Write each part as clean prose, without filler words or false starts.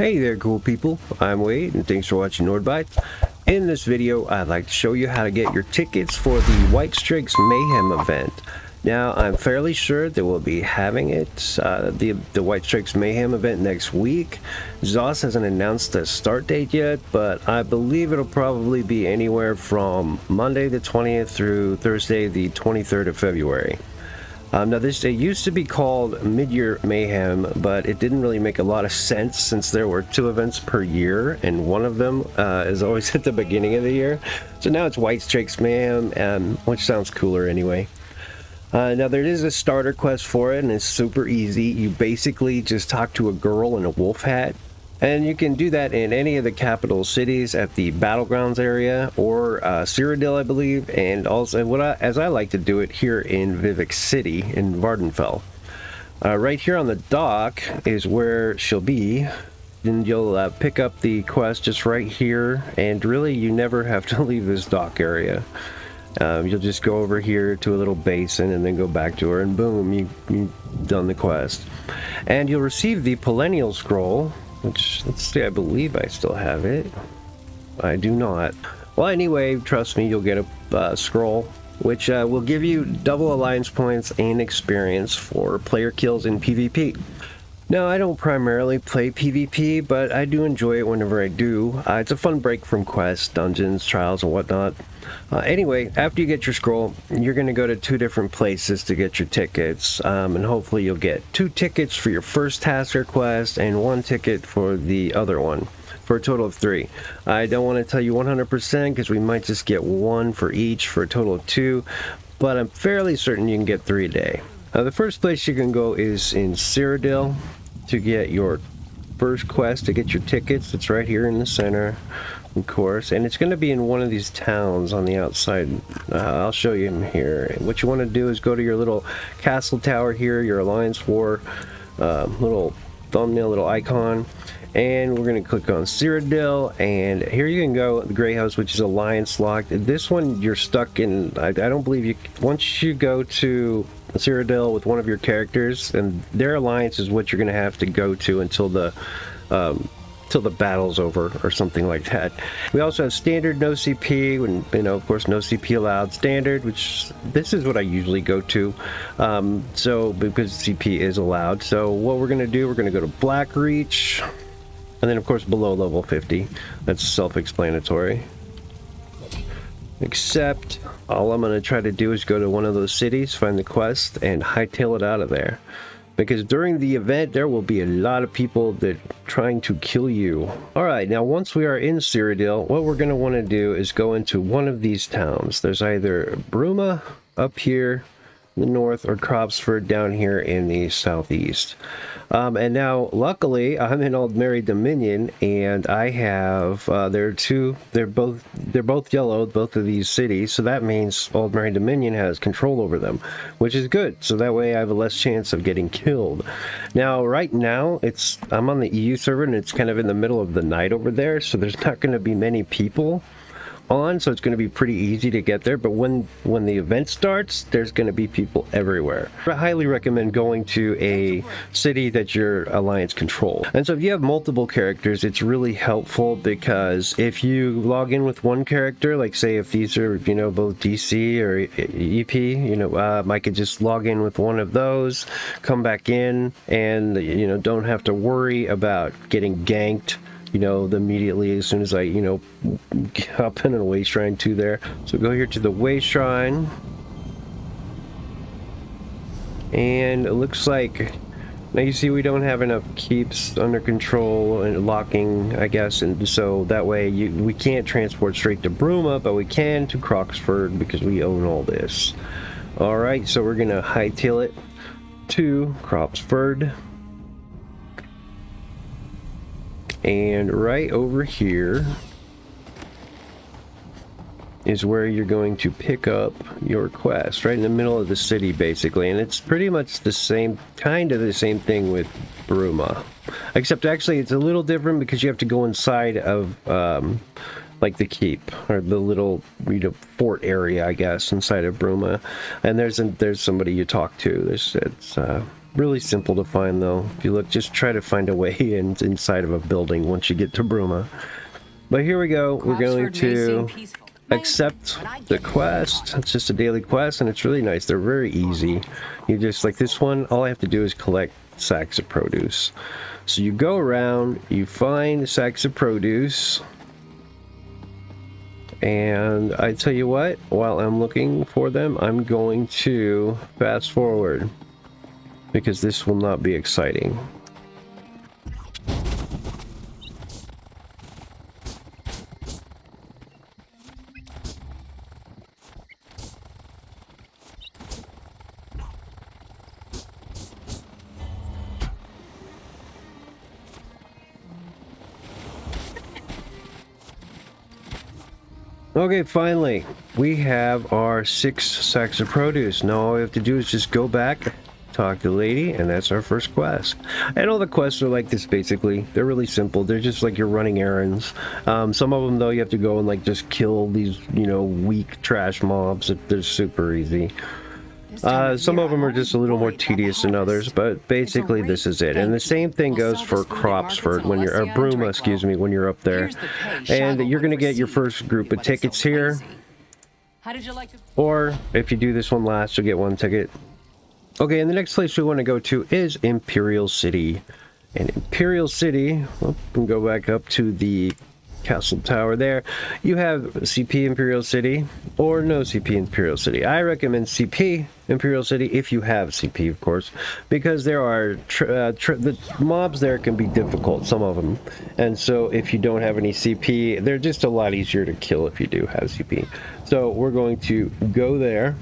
Hey there, cool people. I'm Wade, and thanks for watching Nordbytes. In this video, I'd like to show you how to get your tickets for the Whitestrake's Mayhem event. Now, I'm fairly sure that we'll be having it, the Whitestrake's Mayhem event next week. ZOS hasn't announced a start date yet, but I believe it'll probably be anywhere from Monday the 20th through Thursday the 23rd of February. Now it used to be called Mid-Year Mayhem, but it didn't really make a lot of sense since there were 2 events per year, and one of them is always at the beginning of the year. So now it's Whitestrake's Mayhem, which sounds cooler anyway. Now there is a starter quest for it, and it's super easy. You basically just talk to a girl in a wolf hat. And you can do that in any of the capital cities at the Battlegrounds area or Cyrodil, I believe, and also as I like to do it here in Vivek City in Vardenfell. Right here on the dock is where she'll be. Then you'll pick up the quest just right here, and really you never have to leave this dock area. You'll just go over here to a little basin and then go back to her, and boom, you've done the quest. And you'll receive the Perennial Scroll, which, let's see, I believe I still have it. I do not. Well, anyway, trust me, you'll get a scroll, which will give you double alliance points and experience for player kills in PvP. Now, I don't primarily play PvP, but I do enjoy it whenever I do. It's a fun break from quests, dungeons, trials, and whatnot. Anyway, after you get your scroll, you're going to go to 2 different places to get your tickets, and hopefully you'll get 2 tickets for your first task or quest and 1 ticket for the other one, for a total of 3. I don't want to tell you 100% because we might just get 1 for each for a total of 2, but I'm fairly certain you can get 3 a day. The first place you can go is in Cyrodil to get your first quest, to get your tickets. It's right here in the center, of course, and it's going to be in one of these towns on the outside. I'll show you in here. What you want to do is go to your little castle tower here, your Alliance War little thumbnail, little icon, and we're going to click on Cyrodil, and here you can go the Grey House, which is Alliance locked. This one you're stuck in. I don't believe you, once you go to Cyrodil with one of your characters, and their alliance is what you're going to have to go to until the battle's over or something like that. We also have standard, no CP, and of course no CP allowed. Standard, which this is what I usually go to, so because CP is allowed. So what we're going to do, we're going to go to Black Reach, and then of course below level 50. That's self-explanatory. Except all I'm going to try to do is go to one of those cities, find the quest, and hightail it out of there. Because during the event, there will be a lot of people that are trying to kill you. Alright, now once we are in Cyrodil, what we're going to want to do is go into one of these towns. There's either Bruma up here in the north or Cropsford down here in the southeast. And now, luckily, I'm in Old Mary Dominion, and I have they're both yellow, both of these cities, so that means Old Mary Dominion has control over them, which is good. So that way I have a less chance of getting killed. Now, right now, I'm on the EU server, and it's kind of in the middle of the night over there, so there's not going to be many people on, so it's going to be pretty easy to get there. But when the event starts, there's going to be people everywhere. I highly recommend going to a city that your alliance control. And so if you have multiple characters, it's really helpful, because if you log in with one character, like say if these are both DC or EP, I could just log in with one of those, come back in, and don't have to worry about getting ganked immediately as soon as I, hop in a way shrine 2 there. So go here to the way shrine, and it looks like, now you see we don't have enough keeps under control and locking, I guess, and so that way we can't transport straight to Bruma, but we can to Croxford because we own all this. Alright, so we're gonna hightail it to Cropsford. And right over here is where you're going to pick up your quest, right in the middle of the city, basically. And it's pretty much the same, kind of the same thing with Bruma, except actually it's a little different because you have to go inside of like the keep, or the little fort area, I guess, inside of Bruma. And there's somebody you talk to. really simple to find though. If you look, just try to find a way inside of a building once you get to Bruma. But here we go. We're going to accept the quest. It's just a daily quest, and it's really nice. They're very easy. You just, like this one, all I have to do is collect sacks of produce. So you go around, you find sacks of produce, and I tell you what, while I'm looking for them, I'm going to fast forward because this will not be exciting. Okay, finally, we have our 6 sacks of produce. Now all we have to do is just go back, talk to the lady, and that's our first quest. And all the quests are like this basically. They're really simple. They're just like you're running errands. Some of them though, you have to go and like just kill these, you know, weak trash mobs. They're super easy. Some of them are just a little more tedious than others, but basically this is it. And the same thing goes for Cropsford when you're, Bruma, excuse me, when you're up there. And you're going to get your first group of tickets here. Or if you do this one last, you'll get 1 ticket. Okay, and the next place we want to go to is Imperial City. And Imperial City, well, we can go back up to the castle tower there. You have CP Imperial City or no CP Imperial City. I recommend CP Imperial City if you have CP, of course, because there are the mobs there can be difficult, some of them, and so if you don't have any CP, they're just a lot easier to kill if you do have CP. So we're going to go there.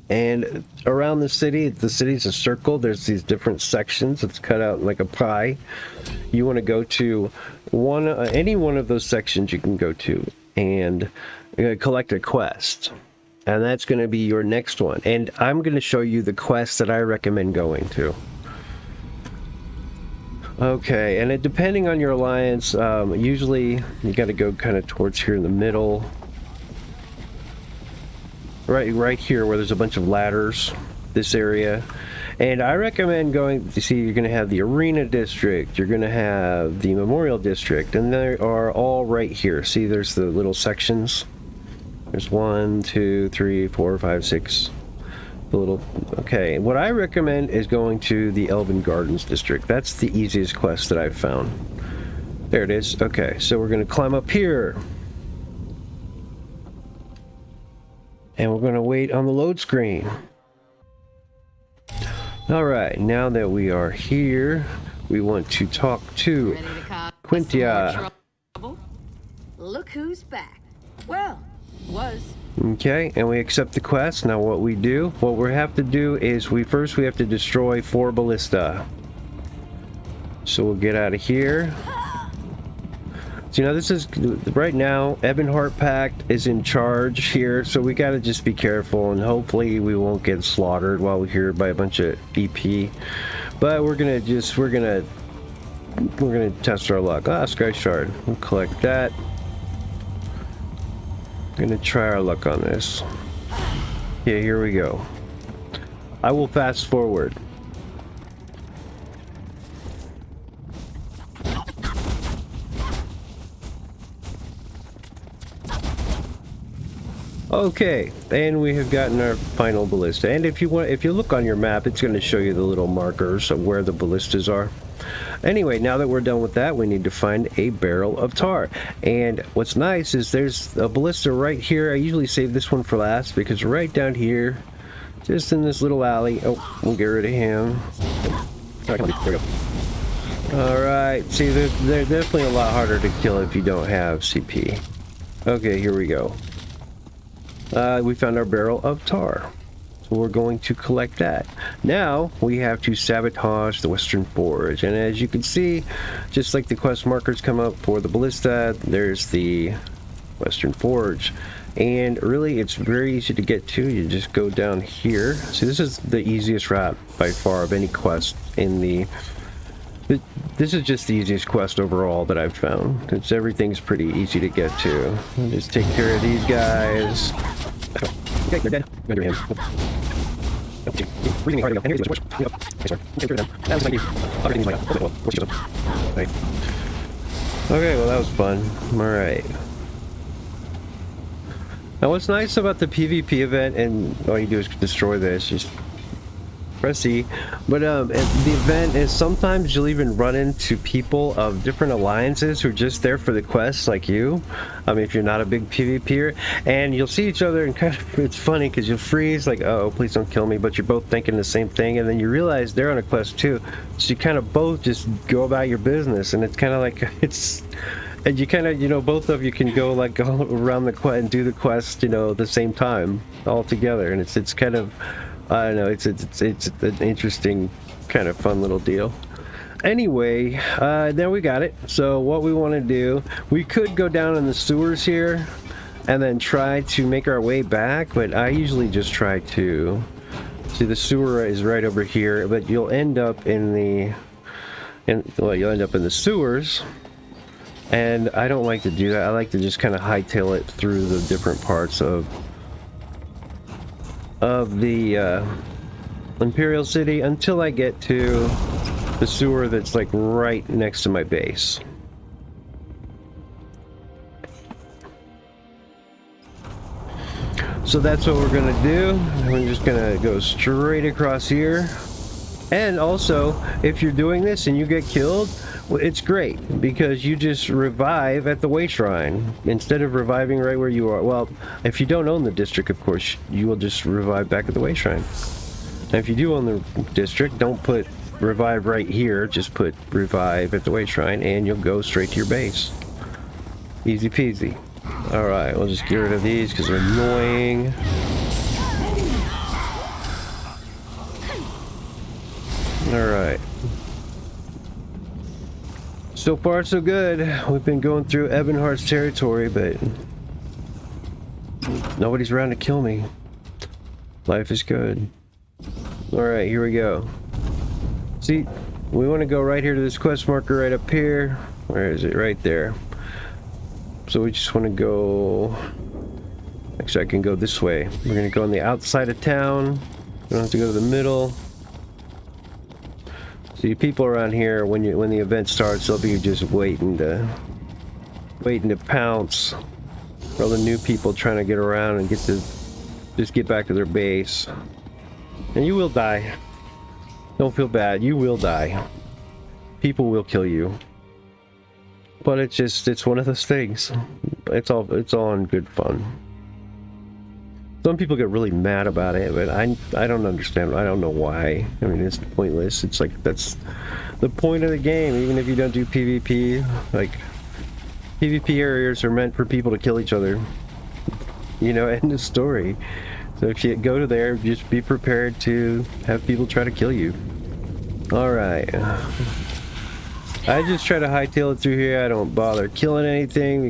And around the city's a circle. There's these different sections. It's cut out like a pie. You want to go to any one of those sections you can go to and collect a quest. And that's going to be your next one. And I'm going to show you the quest that I recommend going to. Okay, and depending on your alliance, usually you got to go kind of towards here in the middle. Right here where there's a bunch of ladders, this area. And I recommend going, you see, you're going to have the Arena District, you're going to have the Memorial District, and they are all right here. See, there's the little sections. There's 1, 2, 3, 4, 5, 6. The little, okay. What I recommend is going to the Elven Gardens District. That's the easiest quest that I've found. There it is. Okay, so we're going to climb up here. And we're going to wait on the load screen. Alright, now that we are here, we want to talk to Quintia. Look who's back. Well, was. Okay, and we accept the quest. Now what we have to do is we have to destroy 4 ballista. So we'll get out of here. So, you know, this is right now Ebonheart Pact is in charge here, so we gotta just be careful, and hopefully we won't get slaughtered while we're here by a bunch of EP. But we're gonna test our luck. Sky Shard. We'll collect that. Gonna try our luck on this. Yeah, here we go. I will fast forward. Okay, and we have gotten our final ballista. And if you look on your map, it's going to show you the little markers of where the ballistas are. Anyway, now that we're done with that, we need to find a barrel of tar. And what's nice is there's a ballista right here. I usually save this one for last because right down here, just in this little alley. Oh, we'll get rid of him. There we go. Alright, see, they're definitely a lot harder to kill if you don't have CP. Okay, here we go. We found our barrel of tar, so we're going to collect that. Now we have to sabotage the Western Forge, and as you can see, just like the quest markers come up for the ballista, there's the Western Forge, and really it's very easy to get to. You just go down here. See, this is the easiest route by far of any quest in the this is just the easiest quest overall that I've found. Everything's pretty easy to get to. Just take care of these guys. Okay, they're dead. Under him. breathing hard. And here's the question. Okay, sorry. Okay, through them. That was my view. Everything's like that. Well, we'll see them. Right. Okay, well that was fun. Alright. Now what's nice about the PvP event, and all you do is destroy this, just press E, but the event is sometimes you'll even run into people of different alliances who are just there for the quests like you. I mean, if you're not a big PvPer, and you'll see each other and kind of, it's funny because you'll freeze like, oh, please don't kill me, but you're both thinking the same thing, and then you realize they're on a quest too, so you kind of both just go about your business, and it's kind of like, and you kind of, you know, both of you can go like all around the quest and do the quest, you know, at the same time, all together, and it's kind of, I don't know, it's an interesting kind of fun little deal. Anyway, now we got it. So what we want to do, we could go down in the sewers here and then try to make our way back, but I usually just try to see the sewer is right over here, but you'll end up in the you'll end up in the sewers, and I don't like to do that. I like to just kind of hightail it through the different parts of the Imperial City until I get to the sewer that's like right next to my base. So that's what we're gonna do. We're just gonna go straight across here. And also, if you're doing this and you get killed, well, it's great because you just revive at the way shrine instead of reviving right where you are. Well, if you don't own the district, of course, you will just revive back at the way shrine. And if you do own the district, don't put revive right here, just put revive at the way shrine and you'll go straight to your base. Easy peasy. Alright, we'll just get rid of these because they're annoying. Alright. So far so good. We've been going through Ebonheart's territory, but nobody's around to kill me. Life is good. Alright, here we go. See, we want to go right here to this quest marker right up here. Where is it? Right there. So we just want to go... Actually, I can go this way. We're going to go on the outside of town. We don't have to go to the middle. See, people around here, when the event starts, they'll be just waiting to pounce. All the new people trying to get around and just get back to their base. And you will die. Don't feel bad. You will die. People will kill you. But it's one of those things. It's all in good fun. Some people get really mad about it, but I don't understand. I don't know why. I mean, it's pointless. It's like that's the point of the game. Even if you don't do PvP, like PvP areas are meant for people to kill each other. You know, end of story. So if you go to there, just be prepared to have people try to kill you. All right. I just try to hightail it through here. I don't bother killing anything.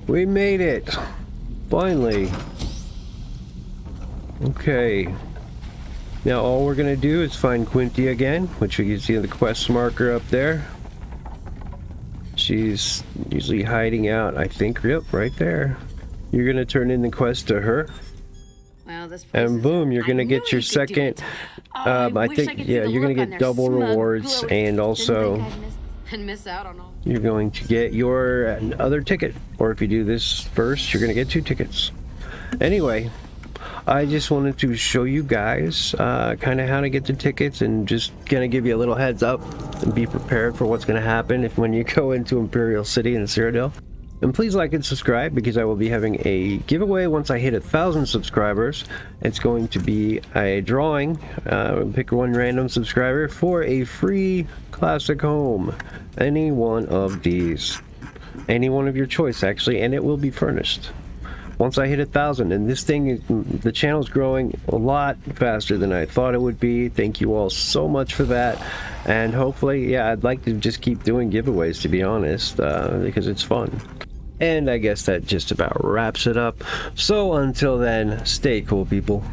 We made it! Finally! Okay. Now all we're gonna do is find Quinty again, which you can see the quest marker up there. She's usually hiding out, I think. Yep, right there. You're gonna turn in the quest to her. Well, this and boom, you're gonna get your second. I think, yeah, you're gonna get double rewards, and also miss out on all. you're going to get your other ticket. Or if you do this first, you're gonna get 2 tickets. Anyway, I just wanted to show you guys kind of how to get the tickets and just gonna give you a little heads up and be prepared for what's gonna happen when you go into Imperial City and Cyrodil. And please like and subscribe because I will be having a giveaway once I hit 1,000 subscribers. It's going to be a drawing. Pick one random subscriber for a free classic home. Any one of these. Any one of your choice, actually, and it will be furnished. Once I hit 1,000, and this thing is, the channel's growing a lot faster than I thought it would be. Thank you all so much for that, and hopefully, yeah, I'd like to just keep doing giveaways, to be honest, because it's fun. And I guess that just about wraps it up. So until then, stay cool, people.